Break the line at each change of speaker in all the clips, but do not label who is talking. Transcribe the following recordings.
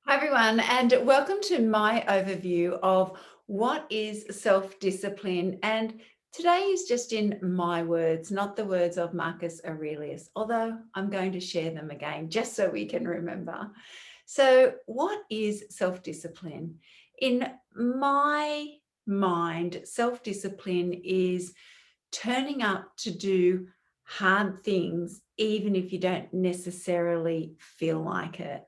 Hi, everyone, and welcome to my overview of what is self-discipline. And today is just in my words, not the words of Marcus Aurelius, although I'm going to share them again just so we can remember. So, what is self-discipline? In my mind, self-discipline is turning up to do hard things, even if you don't necessarily feel like it.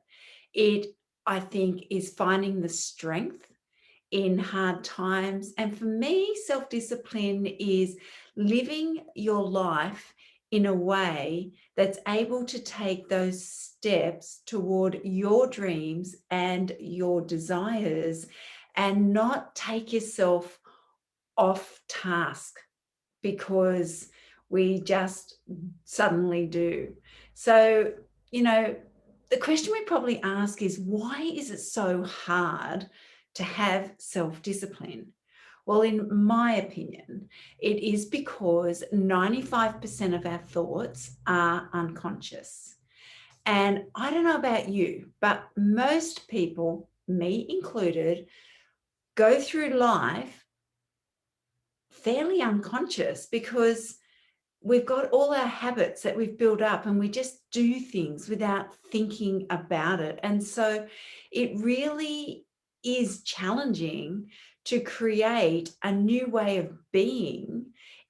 It, I think, is finding the strength in hard times. And for me, self discipline is living your life in a way that's able to take those steps toward your dreams and your desires and not take yourself off task because we just suddenly do. So, you know, the question we probably ask is, why is it so hard to have self discipline? Well, in my opinion, it is because 95% of our thoughts are unconscious. And I don't know about you, but most people, me included, go through life fairly unconscious because we've got all our habits that we've built up and we just do things without thinking about it. And so it really is challenging to create a new way of being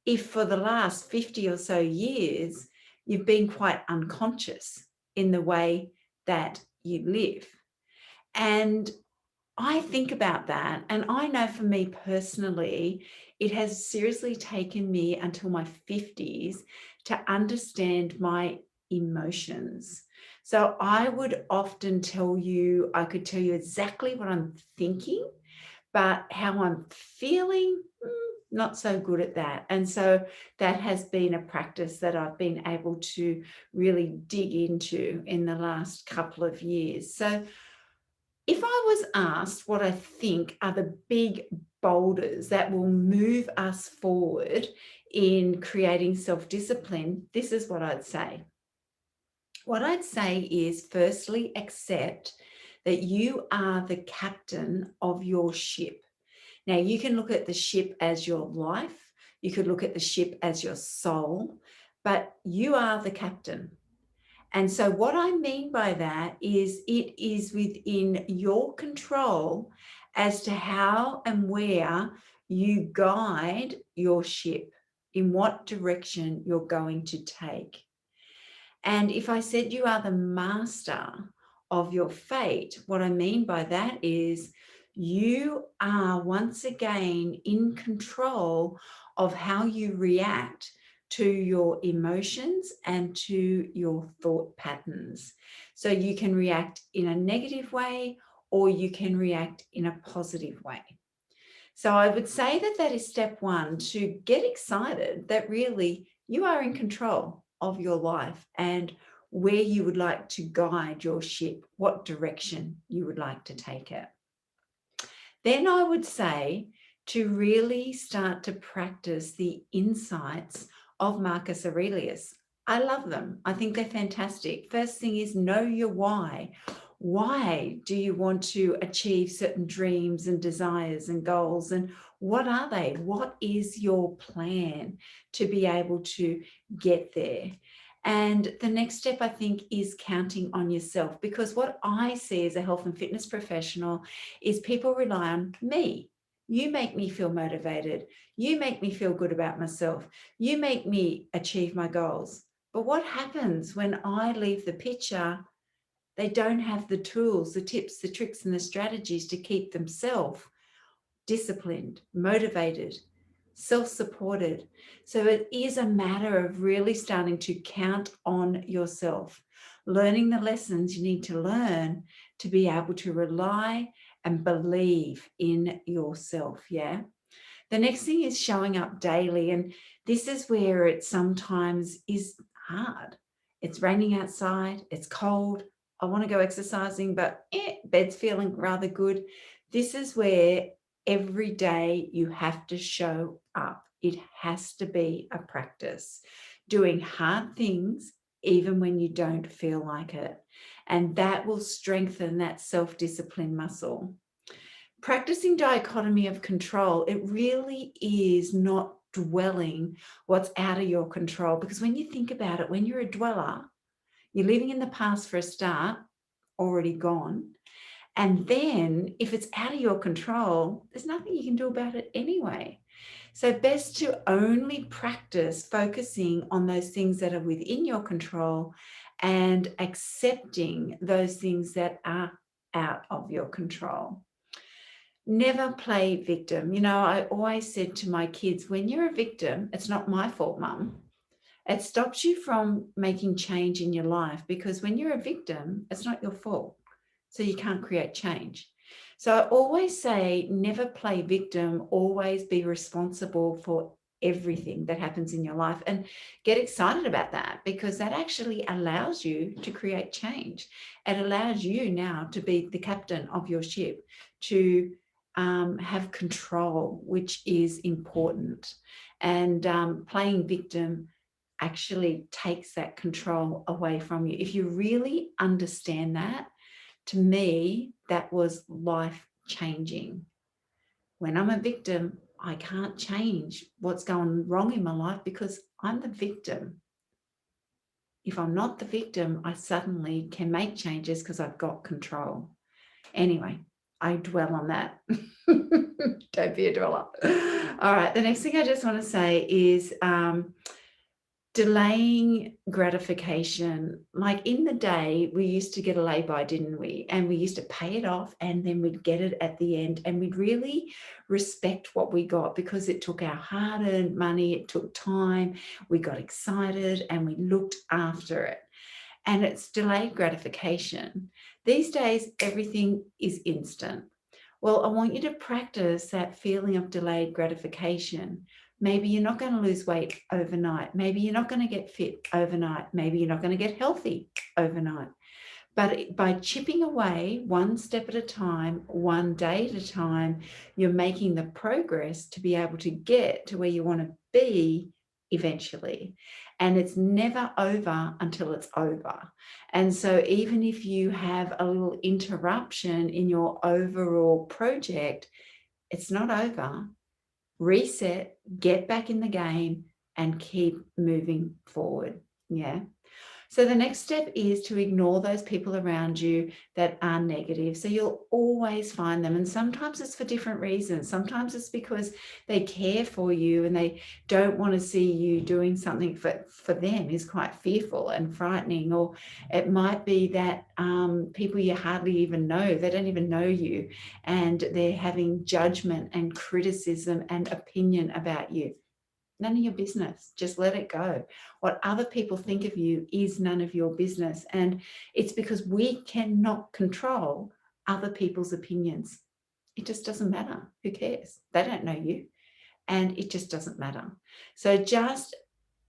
if for the last 50 or so years you've been quite unconscious in the way that you live. And I think about that, and I know for me personally, it has seriously taken me until my 50s to understand my emotions. So I would often I could tell you exactly what I'm thinking, but how I'm feeling, not so good at that. And so that has been a practice that I've been able to really dig into in the last couple of years. So if I was asked what I think are the big boulders that will move us forward in creating self discipline, this is what I'd say. What I'd say is, firstly, accept that you are the captain of your ship. Now, you can look at the ship as your life, you could look at the ship as your soul, but you are the captain. And so, what I mean by that is it is within your control as to how and where you guide your ship, in what direction you're going to take. And if I said you are the master of your fate, what I mean by that is you are once again in control of how you react to your emotions and to your thought patterns. So you can react in a negative way or you can react in a positive way. So I would say that that is step one, to get excited that really you are in control of your life and where you would like to guide your ship, what direction you would like to take it. Then I would say to really start to practice the insights of Marcus Aurelius. I love them. I think they're fantastic. First thing is, know your why. Why do you want to achieve certain dreams and desires and goals? And what are they? What is your plan to be able to get there? And the next step, I think, is counting on yourself, because what I see as a health and fitness professional is people rely on me. You make me feel motivated. You make me feel good about myself. You make me achieve my goals. But what happens when I leave the picture? They don't have the tools, the tips, the tricks, and the strategies to keep themselves disciplined, motivated, self supported. So it is a matter of really starting to count on yourself, learning the lessons you need to learn to be able to rely and believe in yourself. Yeah. The next thing is showing up daily. And this is where it sometimes is hard. It's raining outside, it's cold. I want to go exercising, but bed's feeling rather good. This is where every day you have to show up. It has to be a practice, doing hard things even when you don't feel like it. and that will strengthen that self-discipline muscle. Practicing dichotomy of control, it really is not dwelling what's out of your control, because when you think about it, when you're a dweller, you're living in the past for a start, already gone. And then if it's out of your control, there's nothing you can do about it anyway. So best to only practice focusing on those things that are within your control and accepting those things that are out of your control. Never play victim. You know, I always said to my kids, when you're a victim, it's not my fault, mum. It stops you from making change in your life, because when you're a victim, it's not your fault. So you can't create change. So I always say, never play victim, always be responsible for everything that happens in your life, and get excited about that, because that actually allows you to create change. It allows you now to be the captain of your ship, to have control, which is important. And playing victim actually takes that control away from you. If you really understand that, to me, that was life changing. When I'm a victim, I can't change what's going wrong in my life because I'm the victim. If I'm not the victim, I suddenly can make changes because I've got control. Anyway, I dwell on that. Don't be a dweller. All right, the next thing I just want to say is delaying gratification. Like in the day, we used to get a lay-by, didn't we? And we used to pay it off, and then we'd get it at the end, and we'd really respect what we got because it took our hard-earned money, it took time, we got excited, and we looked after it. And it's delayed gratification. These days, everything is instant. Well, I want you to practice that feeling of delayed gratification. Maybe you're not going to lose weight overnight. Maybe you're not going to get fit overnight. Maybe you're not going to get healthy overnight. But by chipping away one step at a time, one day at a time, you're making the progress to be able to get to where you want to be eventually. And it's never over until it's over. And so even if you have a little interruption in your overall project, it's not over. Reset, get back in the game, and keep moving forward. Yeah. So the next step is to ignore those people around you that are negative. So you'll always find them. And sometimes it's for different reasons. Sometimes it's because they care for you and they don't want to see you doing something for them is quite fearful and frightening. Or it might be that people you hardly even know, they don't even know you, and they're having judgment and criticism and opinion about you. None of your business. Just let it go. What other people think of you is none of your business. And it's because we cannot control other people's opinions. It just doesn't matter. Who cares? They don't know you. And it just doesn't matter. So just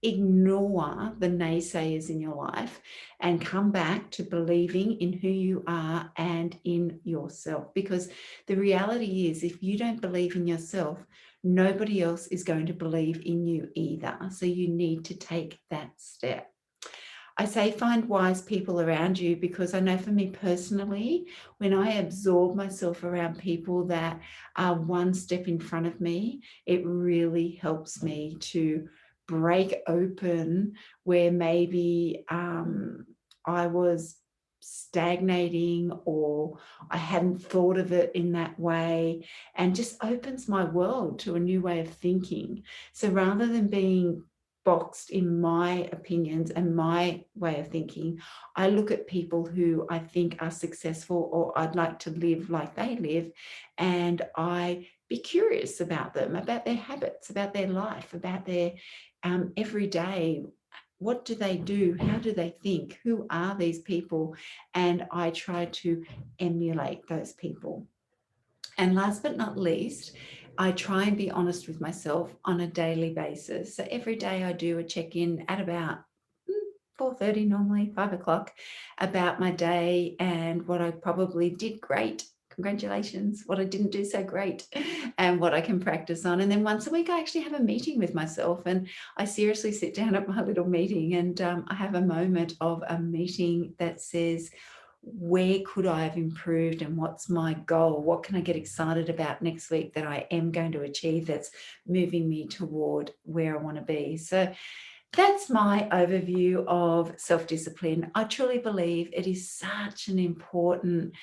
ignore the naysayers in your life and come back to believing in who you are and in yourself. Because the reality is, if you don't believe in yourself, nobody else is going to believe in you either. So you need to take that step. I say find wise people around you, because I know for me personally, when I absorb myself around people that are one step in front of me, it really helps me to break open where maybe I was stagnating or I hadn't thought of it in that way, and just opens my world to a new way of thinking. So rather than being boxed in my opinions and my way of thinking, I look at people who I think are successful or I'd like to live like they live, and I be curious about them, about their habits, about their life, about their everyday. What do they do? How do they think? Who are these people? And I try to emulate those people. And last but not least, I try and be honest with myself on a daily basis. So every day I do a check-in at about 4:30, normally 5 o'clock, about my day and what I probably did great. Congratulations. What I didn't do so great, and what I can practice on. And then once a week, I actually have a meeting with myself, and I seriously sit down at my little meeting and I have a moment of a meeting that says, where could I have improved and what's my goal? What can I get excited about next week that I am going to achieve that's moving me toward where I want to be? So that's my overview of self-discipline. I truly believe it is such an important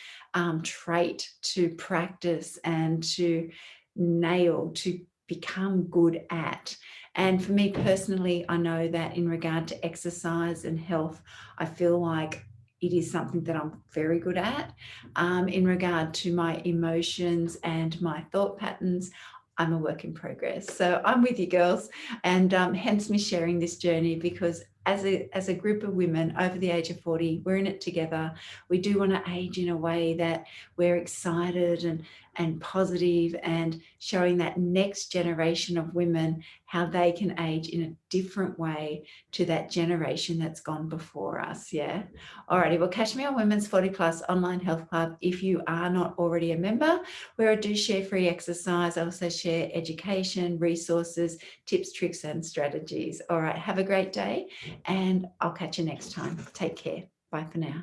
trait to practice and to nail, to become good at. And for me personally, I know that in regard to exercise and health, I feel like it is something that I'm very good at. In regard to my emotions and my thought patterns, I'm a work in progress. So I'm with you, girls, and hence me sharing this journey, because as a group of women over the age of 40, we're in it together. We do want to age in a way that we're excited and positive, and showing that next generation of women how they can age in a different way to that generation that's gone before us. Yeah. Alrighty. Well, catch me on Women's 40 Plus Online Health Club if you are not already a member, where I do share free exercise. I also share education, resources, tips, tricks, and strategies. All right. Have a great day, and I'll catch you next time. Take care. Bye for now.